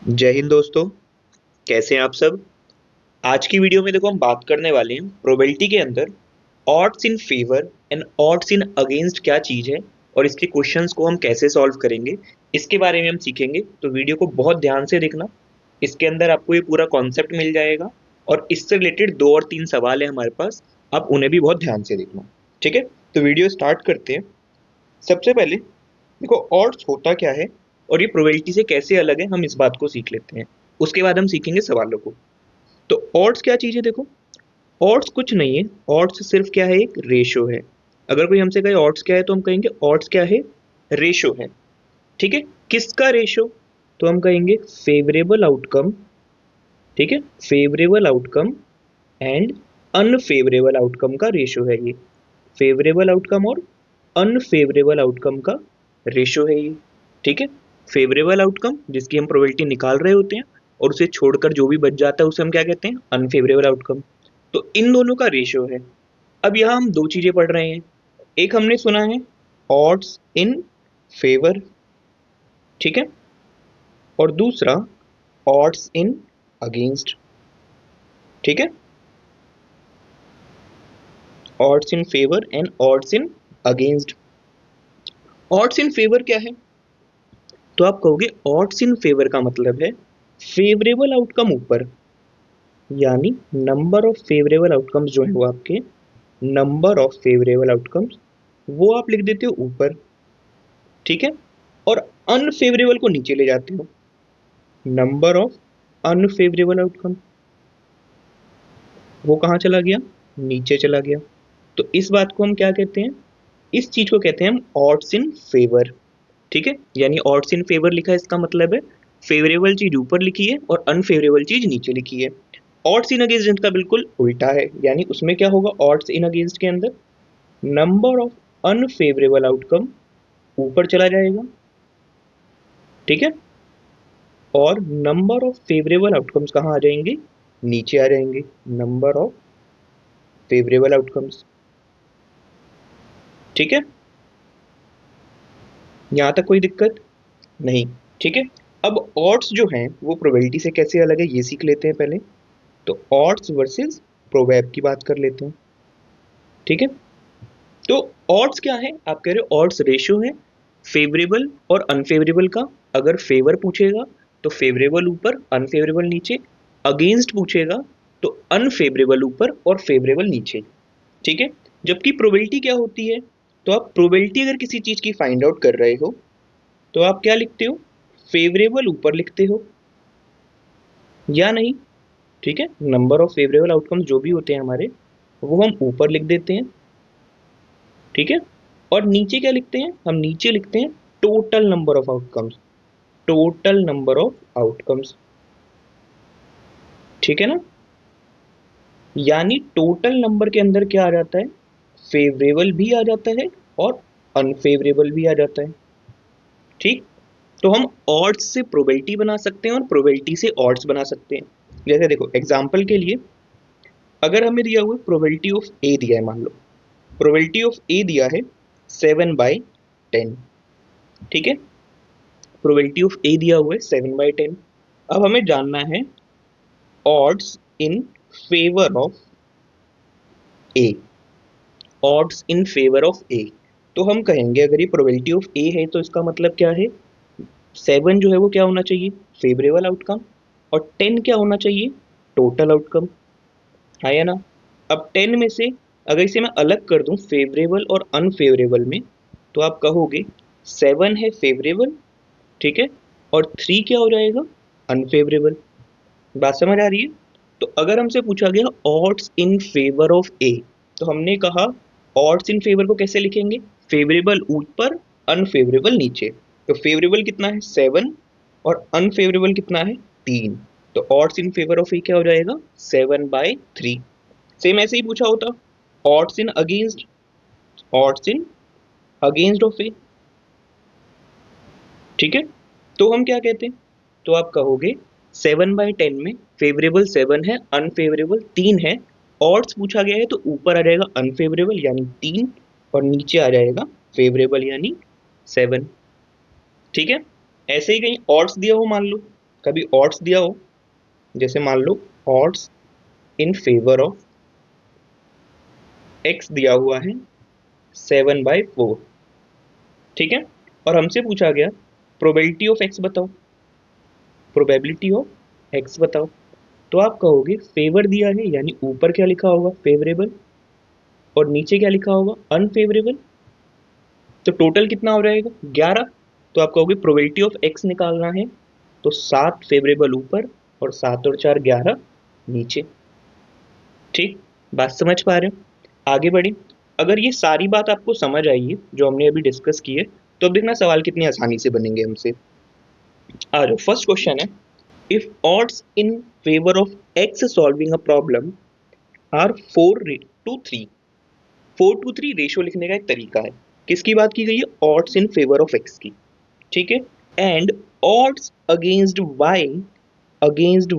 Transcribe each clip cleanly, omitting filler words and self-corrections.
जय हिंद दोस्तों। कैसे हैं आप सब। आज की वीडियो में देखो हम बात करने वाले हैं प्रोबेबिलिटी के अंदर odds in favour and odds in against क्या चीज़ है और इसके क्वेश्चंस को हम कैसे सॉल्व करेंगे, इसके बारे में हम सीखेंगे। तो वीडियो को बहुत ध्यान से देखना, इसके अंदर आपको ये पूरा कॉन्सेप्ट मिल जाएगा और इससे रिलेटेड दो और तीन सवाल है हमारे पास, आप उन्हें भी बहुत ध्यान से देखना। ठीक है, तो वीडियो स्टार्ट करते हैं। सबसे पहले देखो ऑड्स होता क्या है और ये प्रोबेबिलिटी से कैसे अलग है, हम इस बात को सीख लेते हैं। उसके बाद हम सीखेंगे सवालों को। तो ऑड्स क्या चीज़ है देखो, ऑड्स कुछ नहीं है। ऑड्स सिर्फ क्या है, एक रेशो है। अगर कोई हमसे कहे ऑड्स क्या है तो हम कहेंगे ऑड्स क्या है, रेशो है। ठीक है, किसका रेशो, तो हम कहेंगे फेवरेबल आउटकम। ठीक है, favourable outcome and unfavourable outcome का रेशो है ये। फेवरेबल आउटकम और अनफेवरेबल आउटकम का रेशो है ये। ठीक है, फेवरेबल आउटकम जिसकी हम प्रोबेबिलिटी निकाल रहे होते हैं और उसे छोड़कर जो भी बच जाता है उसे हम क्या कहते हैं, अनफेवरेबल आउटकम। तो इन दोनों का रेशो है। अब यहाँ हम दो चीजें पढ़ रहे हैं। एक हमने सुना है ऑड्स इन फेवर, ठीक है, और दूसरा ऑड्स इन अगेंस्ट। ठीक है, odds in favour and odds in against. Odds in favour क्या है, तो आप कहोगे ऑड्स इन फेवर का मतलब है फेवरेबल आउटकम ऊपर, यानी नंबर ऑफ फेवरेबल आउटकम्स जो है वो आपके, नंबर ऑफ फेवरेबल आउटकम्स वो आप लिख देते हो ऊपर। ठीक है, और अनफेवरेबल को नीचे ले जाते हो, नंबर ऑफ अनफेवरेबल आउटकम वो कहाँ चला गया, नीचे चला गया। तो इस बात को हम क्या कहते हैं, इस चीज को कहते हैं हम ऑड्स इन फेवर। ठीक है, यानी ऑड्स इन फेवर लिखा है इसका मतलब है फेवरेबल चीज ऊपर लिखी है और अनफेवरेबल चीज नीचे लिखी है। ऑड्स इन अगेंस्ट का बिल्कुल उल्टा है, यानी उसमें क्या होगा, ऑड्स इन अगेंस्ट के अंदर नंबर ऑफ अनफेवरेबल आउटकम ऊपर चला जाएगा। ठीक है, और नंबर ऑफ फेवरेबल आउटकम्स कहाँ आ जाएंगे, नीचे आ जाएंगे, नंबर ऑफ फेवरेबल आउटकम्स। ठीक है, यहाँ तक कोई दिक्कत नहीं। ठीक है, अब ऑड्स जो हैं वो प्रोबेबिलिटी से कैसे अलग है ये सीख लेते हैं पहले। तो ऑड्स वर्सेस प्रोबेब की बात कर लेते हैं। ठीक है, तो ऑड्स क्या है, आप कह रहे हो ऑड्स रेशियो है फेवरेबल और अनफेवरेबल का। अगर फेवर पूछेगा तो फेवरेबल ऊपर अनफेवरेबल नीचे, अगेंस्ट पूछेगा तो अनफेवरेबल ऊपर और फेवरेबल नीचे। ठीक है, जबकि प्रोबेबिलिटी क्या होती है, तो आप प्रोबेबिलिटी अगर किसी चीज की फाइंड आउट कर रहे हो तो आप क्या लिखते हो, फेवरेबल ऊपर लिखते हो या नहीं। ठीक है, नंबर ऑफ फेवरेबल आउटकम्स जो भी होते हैं हमारे वो हम ऊपर लिख देते हैं। ठीक है, और नीचे क्या लिखते हैं, हम नीचे लिखते हैं total number of outcomes, total number of outcomes. ठीक है ना, यानी टोटल नंबर के अंदर क्या आ जाता है, फेवरेबल भी आ जाता है और अनफेवरेबल भी आ जाता है। ठीक, तो हम ऑड्स से प्रोबेबिलिटी बना सकते हैं और प्रोबेबिलिटी से ऑड्स बना सकते हैं। जैसे देखो एग्जांपल के लिए, अगर हमें दिया हुआ प्रोबेबिलिटी ऑफ ए दिया है, मान लो प्रोबेबिलिटी ऑफ ए दिया है 7/10। ठीक है, प्रोबेबिलिटी ऑफ ए दिया हुआ है 7/10। अब हमें जानना है odds in favour of A, odds in favour of A. तो हम कहेंगे अगर ये प्रोबेबिलिटी ऑफ ए है तो इसका मतलब क्या है, 7 जो है वो क्या होना चाहिए, फेवरेबल आउटकम, और 10 क्या होना चाहिए, टोटल आउटकम। है ना। अब 10 में से अगर इसे मैं अलग कर दूं फेवरेबल और अनफेवरेबल में, तो आप कहोगे 7 है फेवरेबल, ठीक है, और 3 क्या हो जाएगा, अनफेवरेबल। बात समझ आ रही है। तो अगर हमसे पूछा गया odds in favour of A, तो हमने कहा ऑड्स इन फेवर को कैसे लिखेंगे, फेवरेबल ऊपर अनफेवरेबल नीचे। तो फेवरेबल कितना है 7 और अनफेवरेबल कितना है 3। तो odds in favour of A क्या हो जाएगा, 7/3। सेम ऐसे ही पूछा होता odds in against, odds in against of A. ठीक है, तो हम क्या कहते हैं, तो आप कहोगे 7/10 में फेवरेबल 7 है, अनफेवरेबल 3 है। ऑड्स पूछा गया है तो ऊपर आ जाएगा अनफेवरेबल यानी 3 और नीचे आ जाएगा फेवरेबल यानी 7। ठीक है, ऐसे ही कहीं ऑड्स दिया हो मान लो, कभी ऑड्स दिया हो, जैसे मान लो odds in favour of X दिया हुआ है 7/4, ठीक है, और हमसे पूछा गया प्रोबेबिलिटी ऑफ एक्स बताओ, प्रोबेबिलिटी ऑफ एक्स बताओ, तो आप कहोगे फेवर दिया है यानी ऊपर क्या लिखा होगा फेवरेबल और नीचे क्या लिखा होगा अनफेवरेबल, तो टोटल कितना हो जाएगा 11। तो आप कहोगे प्रोबेबिलिटी ऑफ एक्स निकालना है, तो 7 फेवरेबल ऊपर और 7 और 4 11 नीचे। ठीक, बात समझ पा रहे हो? आगे बढ़े। अगर ये सारी बात आपको समझ आई है जो हमने अभी डिस्कस की है, तो अब देखना सवाल कितनी आसानी से बनेंगे हमसे। आ जाओ, फर्स्ट क्वेश्चन है, if odds in favour of X solving a problem are 4:3, 4:3 ratio लिखने का एक तरीका है। किसकी बात की गई है? Odds in favour of X की, ठीक है। And odds against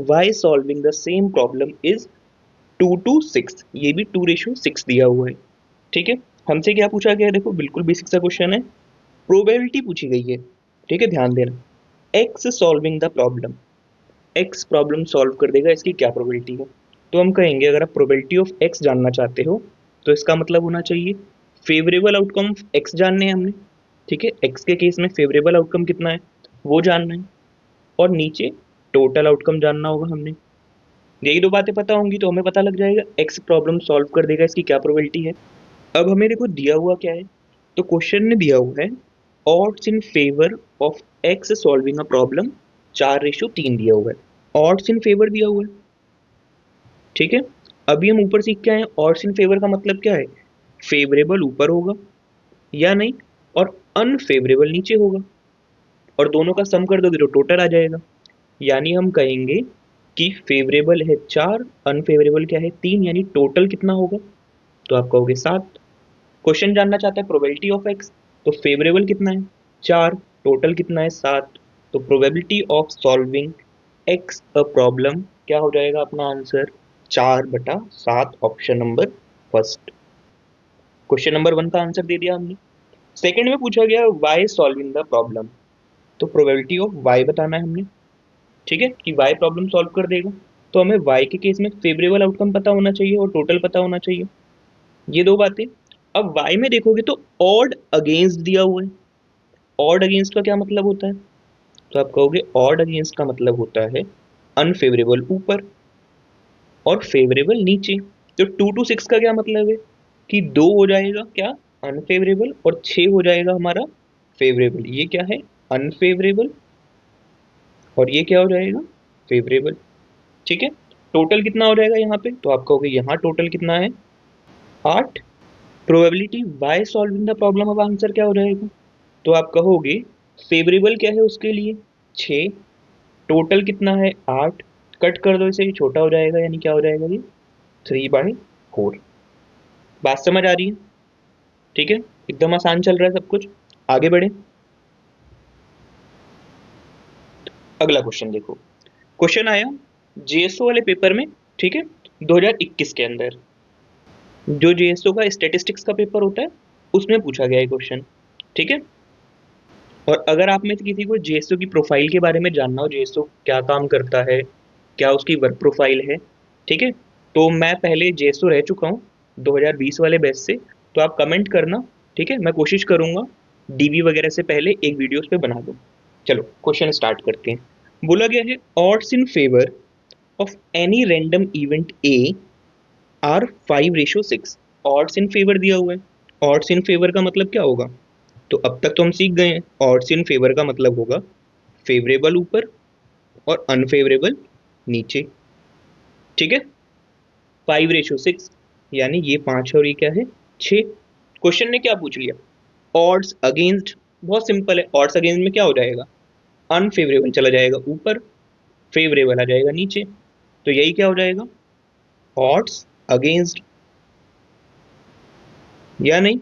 Y solving the same problem is 2:6, ये भी 2:6 दिया हुआ है, ठीक है। हमसे क्या पूछा गया है? देखो बिल्कुल बेसिक सा क्वेश्चन है, प्रोबेबिलिटी पूछी गई है, ठीक है, ध्यान देना। X solving the problem, x problem solve कर देगा, इसकी क्या प्रोबेबिलिटी है? तो हम कहेंगे अगर आप प्रोबेबिलिटी ऑफ एक्स जानना चाहते हो तो इसका मतलब होना चाहिए फेवरेबल आउटकम एक्स जानने हैं हमने, ठीक है, एक्स के केस में फेवरेबल आउटकम कितना है वो जानना है, और नीचे टोटल आउटकम जानना होगा हमने। यही दो बातें पता होंगी तो हमें पता लग जाएगा एक्स प्रॉब्लम सॉल्व कर देगा, इसकी क्या प्रोबेबिलिटी है। अब हमें देखो दिया हुआ क्या है, तो क्वेश्चन ने दिया हुआ है odds in favour of X solving a problem 4:3 दिया हुआ है, ऑड्स इन फेवर दिया हुआ है, ठीक है। अभी हम ऊपर सीख के आए हैं ऑड्स इन फेवर का मतलब क्या है, फेवरेबल ऊपर होगा या नहीं, और अनफेवरेबल नीचे होगा, और दोनों का सम कर दोगे तो टोटल आ जाएगा। यानी हम कहेंगे कि फेवरेबल है 4, अनफेवरेबल क्या है 3, यानी टोटल कितना होगा, तो आप कहोगे 7। क्वेश्चन जानना चाहता है प्रोबेबिलिटी ऑफ एक्स, तो फेवरेबल कितना है 4, टोटल कितना है 7, तो probability of solving x a problem क्या हो जाएगा अपना answer 4/7, option number first. Question number 1 का आंसर दे दिया हमने। सेकंड में पूछा गया वाई सॉल्विंग द प्रॉब्लम, तो प्रोबेबिलिटी ऑफ वाई बताना है हमने, ठीक है, कि वाई प्रॉब्लम सॉल्व कर देगा, तो हमें वाई के केस में फेवरेबल आउटकम पता होना चाहिए और टोटल पता होना चाहिए, ये दो बातें। अब वाई में देखोगे तो ऑड अगेंस्ट दिया हुआ है, ऑड अगेंस्ट का क्या मतलब होता है, तो आप कहोगे ऑड अगेंस्ट का मतलब होता है अनफेवरेबल ऊपर और फेवरेबल नीचे। तो 2 to 6 का क्या मतलब है कि 2 हो जाएगा क्या अनफेवरेबल और 6 हो जाएगा हमारा फेवरेबल, ये क्या है अनफेवरेबल और ये क्या हो जाएगा फेवरेबल, ठीक है। टोटल कितना हो जाएगा यहाँ पे, तो आप कहोगे यहाँ टोटल कितना है 8। Probability by solving the problem, अब आंसर क्या हो जाएगा, तो आप कहोगे फेवरेबल क्या है उसके लिए 6, टोटल कितना है 8, कट कर दो इसे, ये छोटा हो जाएगा यानी क्या हो जाएगा ये 3/4। बात समझ आ रही है? ठीक है, एकदम आसान चल रहा है सब कुछ। आगे बढ़े, अगला क्वेश्चन देखो। क्वेश्चन आया जेएसओ वाले पेपर में, ठीक है, 2021 के अंदर, जो जेएसओ का स्टैटिस्टिक्स का पेपर होता है उसमें पूछा गया है क्वेश्चन, ठीक है। और अगर आप में से किसी को जेएसओ की प्रोफाइल के बारे में जानना हो, जेएसओ क्या काम करता है, क्या उसकी वर्क प्रोफाइल है, ठीक है, तो मैं पहले जेएसओ रह चुका हूँ 2020 वाले बैच से, तो आप कमेंट करना, ठीक है, मैं कोशिश करूंगा डीवी वगैरह से पहले एक वीडियो उस पर बना दूँ। चलो क्वेश्चन स्टार्ट करते हैं। बोला गया है odds in favour of any random event A R 5:6, odds in favour दिया हुआ है, ऑड्स इन फेवर का मतलब क्या होगा, तो अब तक तो हम सीख गए हैं ऑड्स इन फेवर का मतलब होगा फेवरेबल ऊपर और अनफेवरेबल नीचे, ठीक है। 5:6 यानी ये 5 और ये क्या है 6। क्वेश्चन ने क्या पूछ लिया ऑड्स अगेंस्ट, बहुत सिंपल है, ऑड्स अगेंस्ट में क्या हो जाएगा अनफेवरेबल चला जाएगा ऊपर, फेवरेबल आ जाएगा नीचे, तो यही क्या हो जाएगा ऑड्स अगेंस्ट, या नहीं,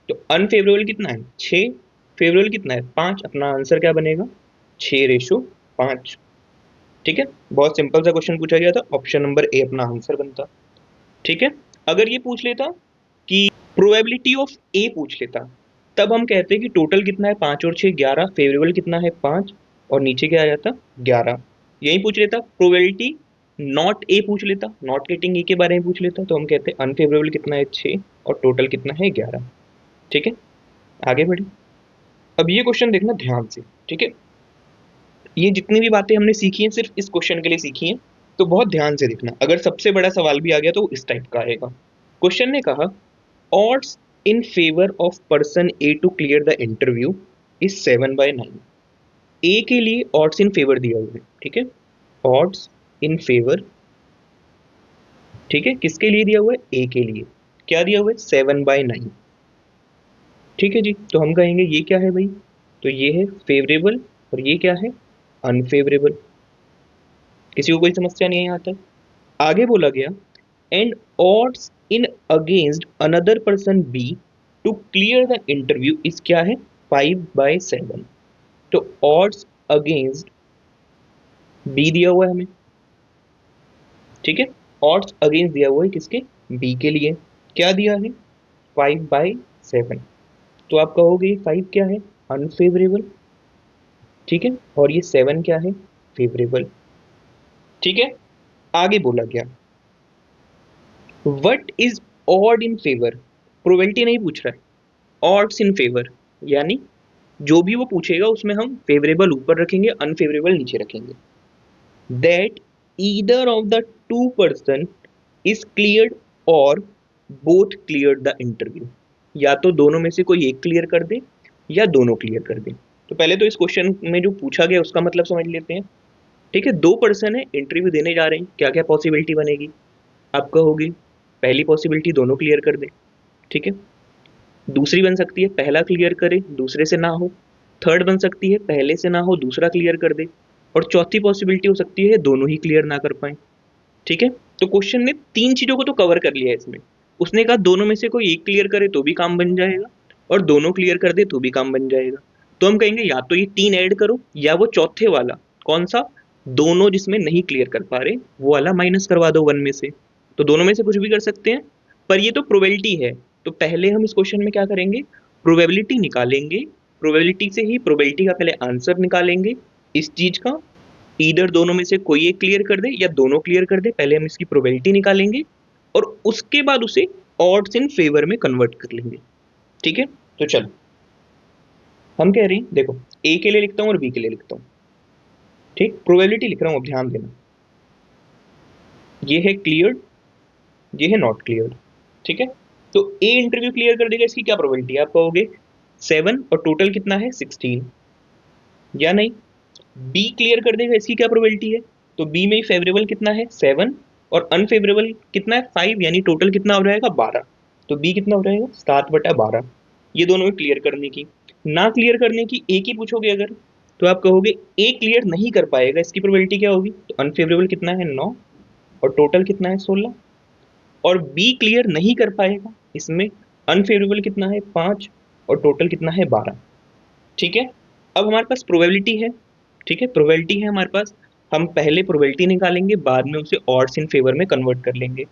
तो अनफेवरेबल कितना है 6, फेवरेबल कितना है 5, अपना आंसर क्या बनेगा 6:5, ठीक है। बहुत सिंपल सा क्वेश्चन पूछा गया था, ऑप्शन नंबर ए अपना आंसर बनता, ठीक है। अगर ये पूछ लेता कि प्रोबेबिलिटी ऑफ ए पूछ लेता, तब हम कहते कि टोटल कितना है 5 और 6 11, फेवरेबल कितना है 5, और नीचे क्या आ जाता 11। यही पूछ लेता प्रोबेबिलिटी नॉट ए पूछ लेता, नॉट गेटिंग ए के बारे में पूछ लेता, तो हम कहते हैं अनफेवरेबल कितना है 6 और टोटल कितना है 11। ठीक है, आगे बढ़े। अब ये क्वेश्चन देखना ध्यान से, ठीक है। ये जितनी भी बातें हमने सीखी हैं सिर्फ इस क्वेश्चन के लिए सीखी हैं, तो बहुत ध्यान से देखना। अगर सबसे बड़ा सवाल भी आ गया तो वो इस टाइप का आएगा। क्वेश्चन ने कहा odds in favor of person A to clear the interview is 7/9। ए के लिए odds in favor दिया हुआ है, ठीक है। odds in favor, ठीक है, किसके लिए दिया हुआ है ए के लिए, क्या दिया हुआ है 7/9। ठीक है जी, तो हम कहेंगे ये क्या है भाई, तो ये है फेवरेबल और ये क्या है अनफेवरेबल। किसी को कोई समस्या नहीं है यहाँ तक। आगे बोला गया and odds in against another person B to clear the interview is क्या है 5/7। तो odds against B दिया हुआ है हमें, ठीक है। odds against दिया हुआ है किसके B के लिए, क्या दिया है 5/7। तो आप कहोगे 5 क्या है अनफेवरेबल, ठीक है, और ये 7 क्या है फेवरेबल। ठीक है, आगे बोला गया what is odd in favour. Probability नहीं पूछ रहा है, ऑड्स इन फेवर, यानी जो भी वो पूछेगा उसमें हम फेवरेबल ऊपर रखेंगे अनफेवरेबल नीचे रखेंगे। That either of the two person is cleared और बोथ क्लियर्ड द इंटरव्यू, या तो दोनों में से कोई एक क्लियर कर दे या दोनों क्लियर कर दे। तो पहले तो इस क्वेश्चन में जो पूछा गया उसका मतलब समझ लेते हैं। ठीक है, दो पर्सन है इंटरव्यू देने जा रहे हैं, क्या क्या पॉसिबिलिटी बनेगी आप कहोगे। पहली पॉसिबिलिटी दोनों क्लियर कर दे, ठीक है। दूसरी बन सकती है पहला क्लियर करे दूसरे से ना हो। थर्ड बन सकती है पहले से ना हो दूसरा क्लियर कर दे। और चौथी पॉसिबिलिटी हो सकती है दोनों ही क्लियर ना कर पाए। ठीक है, तो क्वेश्चन ने तीन चीजों को तो कवर कर लिया है इसमें। उसने कहा दोनों में से कोई एक क्लियर करे तो भी काम बन जाएगा और दोनों क्लियर कर दे तो भी काम बन जाएगा। तो हम कहेंगे या तो ये तीन ऐड करो या वो चौथे वाला कौन सा, दोनों जिसमें नहीं क्लियर कर पा रहे वो वाला माइनस करवा दो वन में से। तो दोनों में से कुछ भी कर सकते हैं, पर ये तो प्रोबेबिलिटी है। तो पहले हम इस क्वेश्चन में क्या करेंगे, प्रोबेबिलिटी निकालेंगे। प्रोबेबिलिटी से ही प्रोबेबिलिटी का पहले आंसर निकालेंगे इस चीज का। ईदर दोनों में से कोई एक क्लियर कर दे या दोनों क्लियर कर दे, पहले हम इसकी प्रोबेबिलिटी निकालेंगे और उसके बाद उसे ऑड्स इन फेवर में कन्वर्ट कर लेंगे। ठीक है, तो चलो हम कह रहे हैं देखो ए के लिए लिखता हूं और बी के लिए लिखता हूं। ठीक, प्रोबेबिलिटी लिख रहा हूं, अब ध्यान देना। ये है क्लियर्ड, ये है नॉट क्लियर्ड। ठीक है, तो ए इंटरव्यू क्लियर कर देगा, इसकी क्या प्रोबेबिलिटी है आप कहोगे 7 और टोटल कितना है 16, या नहीं। बी क्लियर कर देगा, इसकी क्या प्रोबेबिलिटी है, तो बी में फेवरेबल कितना है 7 और अनफेवरेबल कितना है 5, यानी टोटल कितना हो जाएगा 12। तो बी कितना हो जाएगा 7/12। ये दोनों में क्लियर करने की, ना क्लियर करने की एक ही पूछोगे अगर, तो आप कहोगे ए क्लियर नहीं कर पाएगा, इसकी प्रोबेबिलिटी क्या होगी, तो अनफेवरेबल कितना है 9 और टोटल कितना है 16। और बी क्लियर नहीं कर पाएगा, इसमें अनफेवरेबल कितना है 5 और टोटल कितना है 12। ठीक है, अब हमारे पास प्रोबेबिलिटी है, ठीक है, प्रोबेबिलिटी है हमारे पास। हम पहले प्रोबेबिलिटी निकालेंगे, बाद में उसे ऑड्स इन फेवर में कन्वर्ट कर लेंगे।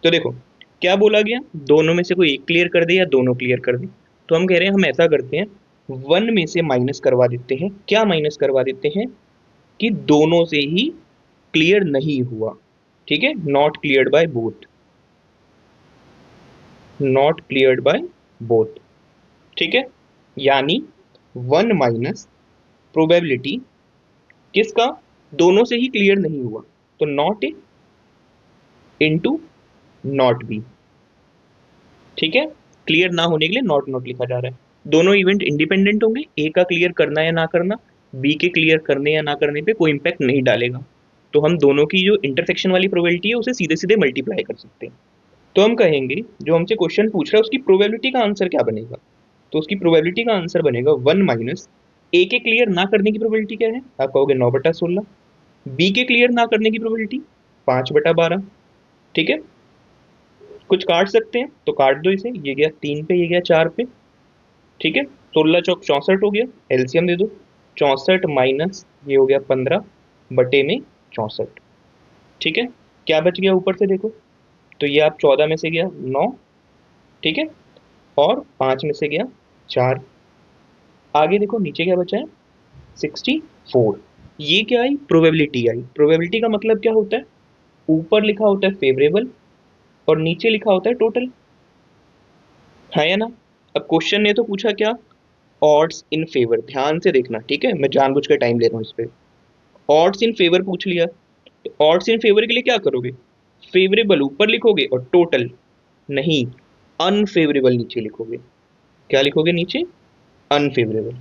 तो देखो क्या बोला गया, दोनों में से कोई एक क्लियर कर दे या दोनों क्लियर कर दे। तो हम कह रहे हैं हम ऐसा करते हैं, वन में से माइनस करवा देते हैं। क्या माइनस करवा देते हैं कि दोनों से ही क्लियर नहीं हुआ। ठीक है, not cleared by both, not cleared by both. ठीक है, यानी वन माइनस प्रोबेबिलिटी किसका, दोनों से ही क्लियर नहीं हुआ, तो not a into not be. ठीक है, क्लियर ना होने के लिए नॉट नॉट लिखा जा रहा है। दोनों इवेंट इंडिपेंडेंट होंगे, ए का क्लियर करना या ना करना बी के क्लियर करने या ना करने पे कोई इंपैक्ट नहीं डालेगा। तो हम दोनों की जो इंटरसेक्शन वाली प्रोबेबिलिटी है उसे सीधे सीधे मल्टीप्लाई कर सकते हैं। तो हम कहेंगे जो हमसे क्वेश्चन पूछ रहा है उसकी प्रोबेबिलिटी का आंसर क्या बनेगा, तो उसकी प्रोबेबिलिटी का आंसर बनेगा वन माइनस ए के क्लियर ना करने की प्रोबेबिलिटी क्या है, आप कहोगे 9/16। बी के क्लियर ना करने की प्रोबेबिलिटी 5/12। ठीक है, कुछ काट सकते हैं तो काट दो इसे, ये गया 3 पे ये गया 4 पे। ठीक है, 16 चौक 64 हो गया, एलसीएम दे दो। 64 माइनस ये हो गया 15/64। ठीक है, क्या बच गया ऊपर से देखो, तो ये आप 14 में से गया 9, ठीक है, और 5 में से गया 4। आगे देखो नीचे क्या बचा है 60 4। ये क्या आई? प्रोबेबिलिटी आई। प्रोबेबिलिटी का मतलब क्या होता है? ऊपर लिखा होता है फेवरेबल और नीचे लिखा होता है टोटल, है या ना? अब क्वेश्चन ने तो पूछा क्या? Odds in favour. ध्यान से देखना, ठीक है, मैं जानबूझ कर टाइम ले रहा हूँ इस पे। ऑड्स इन फेवर पूछ लिया, तो ऑड्स इन फेवर के लिए क्या करोगे? फेवरेबल ऊपर लिखोगे और टोटल नहीं, अनफेवरेबल नीचे लिखोगे। क्या लिखोगे नीचे? अनफेवरेबल।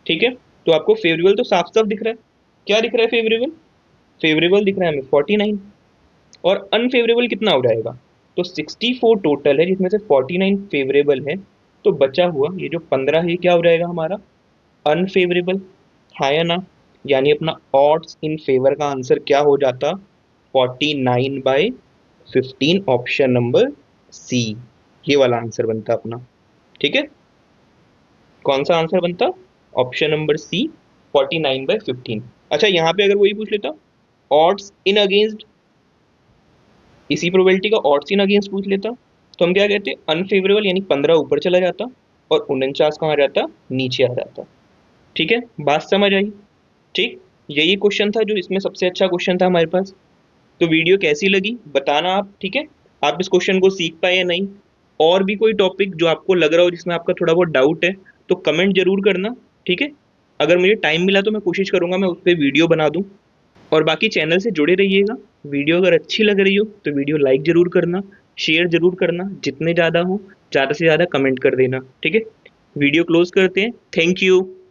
ठीक है, तो आपको फेवरेबल तो साफ साफ दिख रहा है। क्या दिख रहा है फेवरेबल? फेवरेबल दिख रहा है हमें 49। और अनफेवरेबल कितना हो जाएगा? तो 64 टोटल है जिसमें से 49 फेवरेबल है, तो बचा हुआ ये जो 15 है क्या हो जाएगा हमारा? अनफेवरेबल, है या ना? यानी अपना ऑड्स इन फेवर का आंसर क्या हो जाता? 49/15, ऑप्शन नंबर सी, ये वाला आंसर बनता अपना। ठीक है, कौन सा आंसर बनता? Option number C, 49/15। अच्छा, यहाँ पे अगर वही पूछ लेता, ऑड्स इन अगेंस्ट, इसी प्रोबेबिलिटी का ऑड्स इन अगेंस्ट पूछ लेता, तो हम क्या कहते? अनफेवरेबल, यानी 15 ऊपर चला जाता और 49 कहाँ आ जाता? नीचे आ जाता। ठीक है, बात समझ आई? ठीक, यही क्वेश्चन था जो इसमें सबसे अच्छा क्वेश्चन था हमारे पास। तो वीडियो कैसी लगी बताना आप, ठीक है? आप इस क्वेश्चन को सीख पाए या नहीं? और भी कोई टॉपिक जो आपको लग रहा हो जिसमें आपका थोड़ा बहुत डाउट है, तो कमेंट जरूर करना, ठीक है? अगर मुझे टाइम मिला तो मैं कोशिश करूंगा मैं उस पर वीडियो बना दूं। और बाकी चैनल से जुड़े रहिएगा। वीडियो अगर अच्छी लग रही हो तो वीडियो लाइक जरूर करना, शेयर जरूर करना, जितने ज़्यादा हो ज़्यादा से ज़्यादा कमेंट कर देना, ठीक है? वीडियो क्लोज करते हैं। Thank you.